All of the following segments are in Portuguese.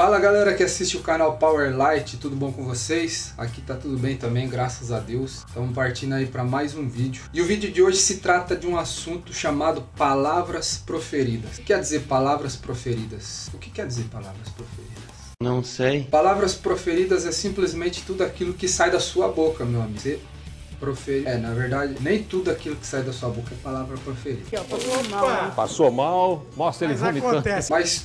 Fala galera que assiste o canal Powerlight, tudo bom com vocês? Aqui tá tudo bem também, graças a Deus. Estamos partindo aí para mais um vídeo. E o vídeo de hoje se trata de um assunto chamado palavras proferidas. O que quer dizer palavras proferidas? O que quer dizer palavras proferidas? Não sei. Palavras proferidas é simplesmente tudo aquilo que sai da sua boca, meu amigo. Você na verdade, nem tudo aquilo que sai da sua boca é palavra proferida. Passou mal, mostra ele vomitando. Mas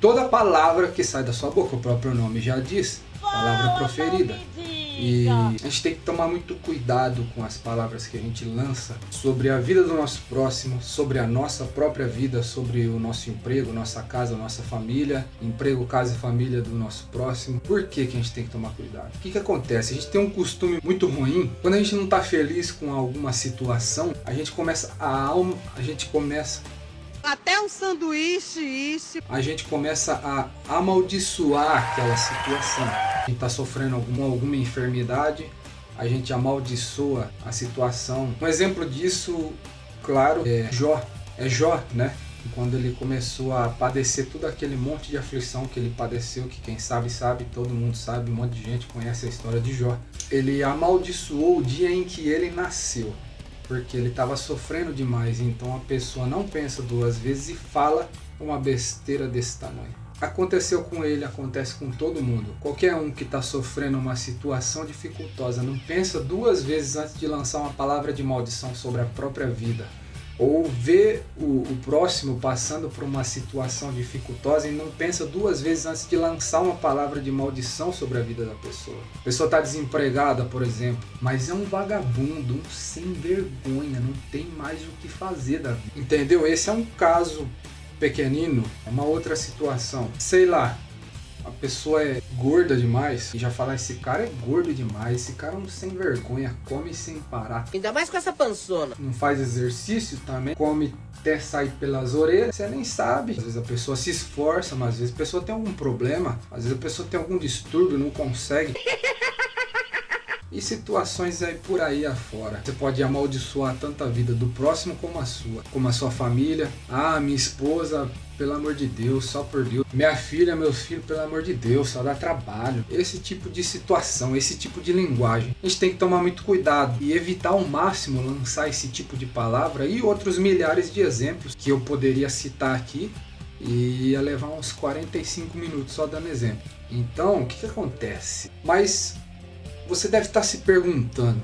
toda palavra que sai da sua boca, o próprio nome já diz, palavra proferida. E a gente tem que tomar muito cuidado com as palavras que a gente lança sobre a vida do nosso próximo, sobre a nossa própria vida, sobre o nosso emprego, nossa casa, nossa família, emprego, casa e família do nosso próximo. Por que que a gente tem que tomar cuidado? O que acontece? A gente tem um costume muito ruim, quando a gente não está feliz com alguma situação, a gente começa até um sanduíche, isso. A gente começa a amaldiçoar aquela situação. A gente está sofrendo alguma enfermidade, a gente amaldiçoa a situação. Um exemplo disso, claro, é Jó, né? Quando ele começou a padecer todo aquele monte de aflição que ele padeceu, que quem sabe, todo mundo sabe, um monte de gente conhece a história de Jó. Ele amaldiçoou o dia em que ele nasceu, porque ele estava sofrendo demais. Então a pessoa não pensa duas vezes e fala uma besteira desse tamanho. Aconteceu com ele, acontece com todo mundo. Qualquer um que está sofrendo uma situação dificultosa não pensa duas vezes antes de lançar uma palavra de maldição sobre a própria vida. Ou vê o próximo passando por uma situação dificultosa e não pensa duas vezes antes de lançar uma palavra de maldição sobre a vida da pessoa. A pessoa está desempregada, por exemplo, mas é um vagabundo, um sem vergonha, não tem mais o que fazer da vida. Entendeu? Esse é um caso pequenino, é uma outra situação. Sei lá, a pessoa é gorda demais e já fala, esse cara é gordo demais, esse cara é um sem vergonha, come sem parar. Ainda mais com essa pançona. Não faz exercício também, come até sair pelas orelhas, você nem sabe. Às vezes a pessoa se esforça, mas às vezes a pessoa tem algum problema, às vezes a pessoa tem algum distúrbio, não consegue. E situações aí por aí afora. Você pode amaldiçoar tanto a vida do próximo como a sua família. Ah, minha esposa, pelo amor de Deus, só por Deus. Minha filha, meu filho, pelo amor de Deus, só dá trabalho. Esse tipo de situação, esse tipo de linguagem. A gente tem que tomar muito cuidado e evitar ao máximo lançar esse tipo de palavra e outros milhares de exemplos que eu poderia citar aqui. E ia levar uns 45 minutos só dando exemplo. Então, o que acontece? Mas você deve estar se perguntando,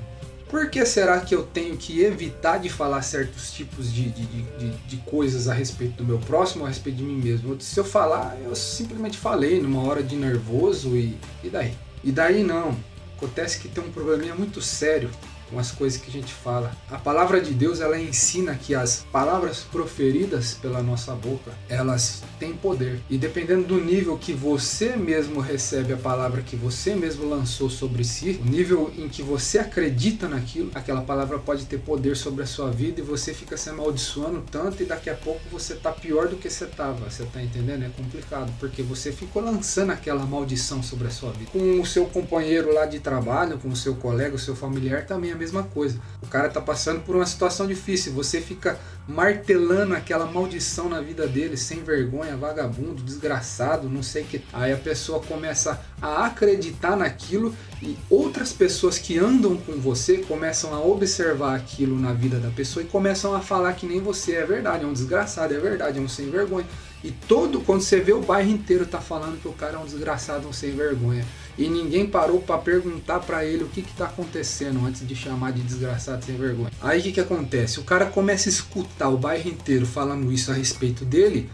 por que será que eu tenho que evitar de falar certos tipos de coisas a respeito do meu próximo, a respeito de mim mesmo? Se eu falar, eu simplesmente falei numa hora de nervoso e daí? E daí não. Acontece que tem um probleminha muito sério com as coisas que a gente fala. A palavra de Deus, ela ensina que as palavras proferidas pela nossa boca, elas têm poder. E dependendo do nível que você mesmo recebe a palavra que você mesmo lançou sobre si, o nível em que você acredita naquilo, aquela palavra pode ter poder sobre a sua vida e você fica se amaldiçoando tanto e daqui a pouco você tá pior do que você tava. Você tá entendendo? É complicado, porque você ficou lançando aquela maldição sobre a sua vida. Com o seu companheiro lá de trabalho, com o seu colega, o seu familiar, também é mesma coisa. O cara tá passando por uma situação difícil, você fica martelando aquela maldição na vida dele, sem vergonha, vagabundo, desgraçado, não sei o que. Aí a pessoa começa a acreditar naquilo e outras pessoas que andam com você começam a observar aquilo na vida da pessoa e começam a falar que nem você. É verdade, é um desgraçado, é verdade, é um sem vergonha. E quando você vê, o bairro inteiro tá falando que o cara é um desgraçado, um sem vergonha. E ninguém parou para perguntar para ele o que tá acontecendo antes de chamar de desgraçado, sem vergonha. Aí o que acontece? O cara começa a escutar o bairro inteiro falando isso a respeito dele.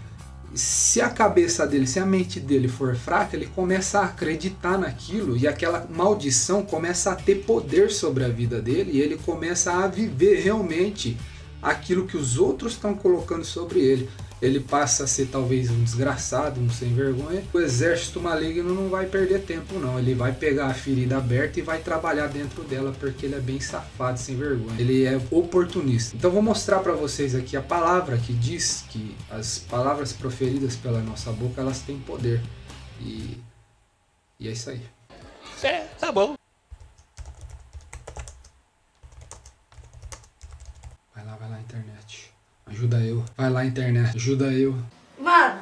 Se a cabeça dele, se a mente dele for fraca, ele começa a acreditar naquilo e aquela maldição começa a ter poder sobre a vida dele e ele começa a viver realmente aquilo que os outros estão colocando sobre ele. Ele passa a ser talvez um desgraçado, um sem vergonha. O exército maligno não vai perder tempo não, ele vai pegar a ferida aberta e vai trabalhar dentro dela, porque ele é bem safado, sem vergonha. Ele é oportunista. Então vou mostrar para vocês aqui a palavra que diz que as palavras proferidas pela nossa boca, elas têm poder. E é isso aí. Tá bom. Vai lá, internet. Ajuda eu. Vai lá, internet. Ajuda eu. Mano,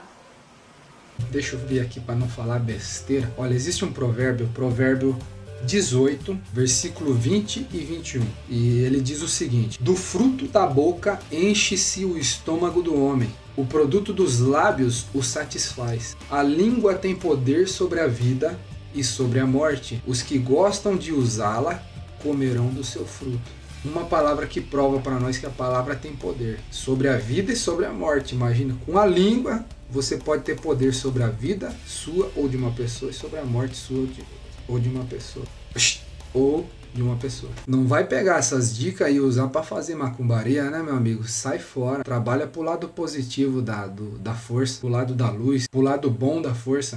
deixa eu ver aqui para não falar besteira. Olha, existe um provérbio, provérbio 18, versículo 20 e 21. E ele diz o seguinte: do fruto da boca enche-se o estômago do homem, o produto dos lábios o satisfaz. A língua tem poder sobre a vida e sobre a morte. Os que gostam de usá-la comerão do seu fruto. Uma palavra que prova para nós que a palavra tem poder sobre a vida e sobre a morte. Imagina, com a língua você pode ter poder sobre a vida sua ou de uma pessoa e sobre a morte sua ou de uma pessoa. Ou de uma pessoa. Não vai pegar essas dicas e usar para fazer macumbaria, né, meu amigo? Sai fora. Trabalha pro lado positivo da força, pro lado da luz, pro lado bom da força.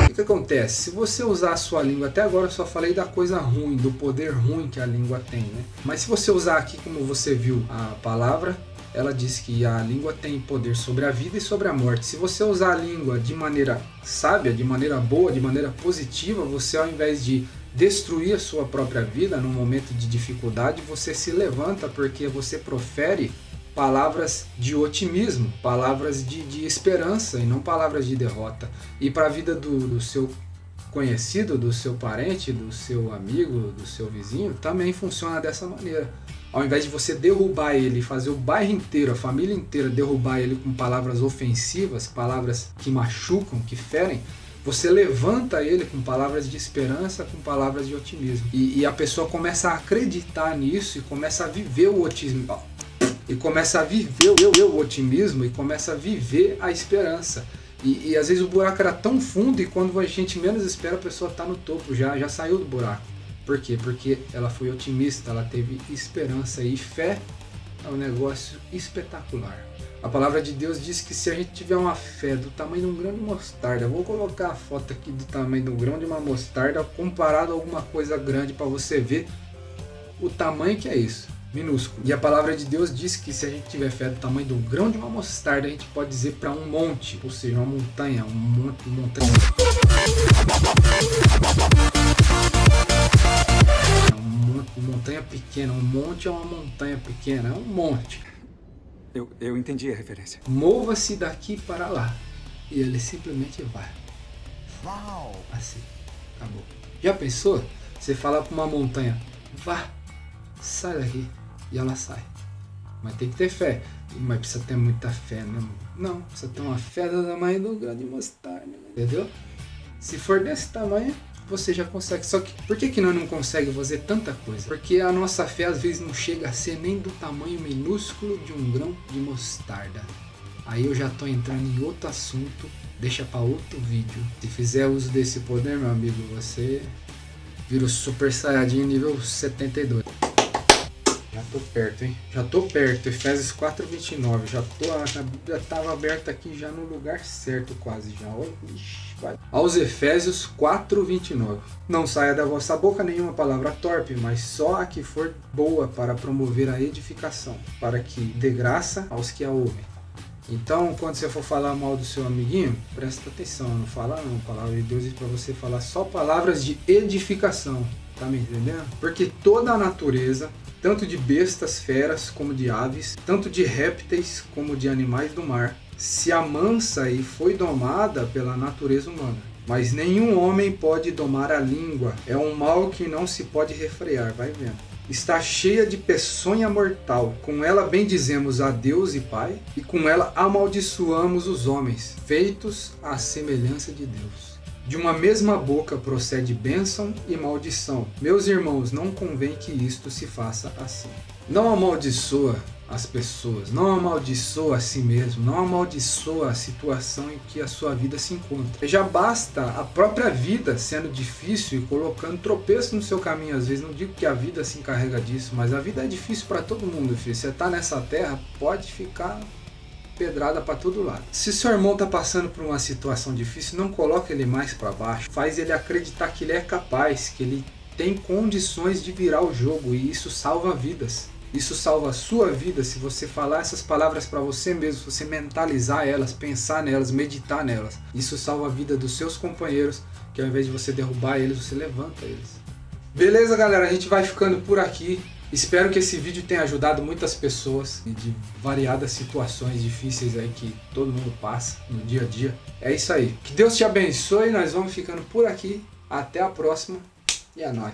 O que acontece? Se você usar a sua língua, até agora eu só falei da coisa ruim, do poder ruim que a língua tem, né? Mas se você usar aqui, como você viu, a palavra, ela diz que a língua tem poder sobre a vida e sobre a morte. Se você usar a língua de maneira sábia, de maneira boa, de maneira positiva, você, ao invés de destruir a sua própria vida num momento de dificuldade, você se levanta porque você profere palavras de otimismo, palavras de esperança e não palavras de derrota. E para a vida do seu conhecido, do seu parente, do seu amigo, do seu vizinho, também funciona dessa maneira. Ao invés de você derrubar ele, fazer o bairro inteiro, a família inteira derrubar ele com palavras ofensivas, palavras que machucam, que ferem, você levanta ele com palavras de esperança, com palavras de otimismo. E a pessoa começa a acreditar nisso e começa a viver o otimismo. E começa a viver o otimismo e começa a viver a esperança. E às vezes o buraco era tão fundo e quando a gente menos espera a pessoa está no topo, já saiu do buraco. Por quê? Porque ela foi otimista, ela teve esperança e fé é um negócio espetacular. A palavra de Deus diz que se a gente tiver uma fé do tamanho de um grão de mostarda, eu vou colocar a foto aqui do tamanho do grão de uma mostarda comparado a alguma coisa grande para você ver o tamanho que é isso, minúsculo. E a palavra de Deus diz que se a gente tiver fé do tamanho do grão de uma mostarda, a gente pode dizer para um monte, ou seja, uma montanha, uma montanha pequena, um monte é uma montanha pequena, é um monte. Eu entendi a referência. Mova-se daqui para lá. E ele simplesmente vai. Uau! Assim, acabou. Já pensou? Você fala para uma montanha, vá, sai daqui. E ela sai. Mas tem que ter fé. Mas precisa ter muita fé, né? Não, precisa ter uma fé do tamanho do grão de mostarda. Entendeu? Se for desse tamanho, você já consegue. Só que por que nós não conseguimos fazer tanta coisa? Porque a nossa fé às vezes não chega a ser nem do tamanho minúsculo de um grão de mostarda. Aí eu já tô entrando em outro assunto, deixa para outro vídeo. Se fizer uso desse poder, meu amigo, você vira o Super Saiyajin nível 72. Já tô perto, hein? Já tô perto. Efésios 4:29. Já tava aberto aqui já no lugar certo quase já. Olha, vai. Aos Efésios 4:29. Não saia da vossa boca nenhuma palavra torpe, mas só a que for boa para promover a edificação, para que dê graça aos que a ouvem. Então, quando você for falar mal do seu amiguinho, presta atenção, não fala não. A palavra de Deus diz para você falar só palavras de edificação. Tá me entendendo? Porque toda a natureza, tanto de bestas, feras, como de aves, tanto de répteis, como de animais do mar, se amansa e foi domada pela natureza humana. Mas nenhum homem pode domar a língua. É um mal que não se pode refrear, vai vendo. Está cheia de peçonha mortal. Com ela bendizemos a Deus e Pai, e com ela amaldiçoamos os homens, feitos à semelhança de Deus. De uma mesma boca procede bênção e maldição. Meus irmãos, não convém que isto se faça assim. Não amaldiçoa as pessoas, não amaldiçoa a si mesmo, não amaldiçoa a situação em que a sua vida se encontra. Já basta a própria vida sendo difícil e colocando tropeço no seu caminho. Às vezes, não digo que a vida se encarrega disso, mas a vida é difícil para todo mundo, filho. Você está nessa terra, pode ficar pedrada para todo lado. Se seu irmão está passando por uma situação difícil, não coloque ele mais para baixo. Faz ele acreditar que ele é capaz, que ele tem condições de virar o jogo, e isso salva vidas. Isso salva a sua vida se você falar essas palavras para você mesmo, se você mentalizar elas, pensar nelas, meditar nelas. Isso salva a vida dos seus companheiros, que ao invés de você derrubar eles, você levanta eles. Beleza, galera? A gente vai ficando por aqui. Espero que esse vídeo tenha ajudado muitas pessoas de variadas situações difíceis aí que todo mundo passa no dia a dia. É isso aí. Que Deus te abençoe. Nós vamos ficando por aqui. Até a próxima. E é nóis.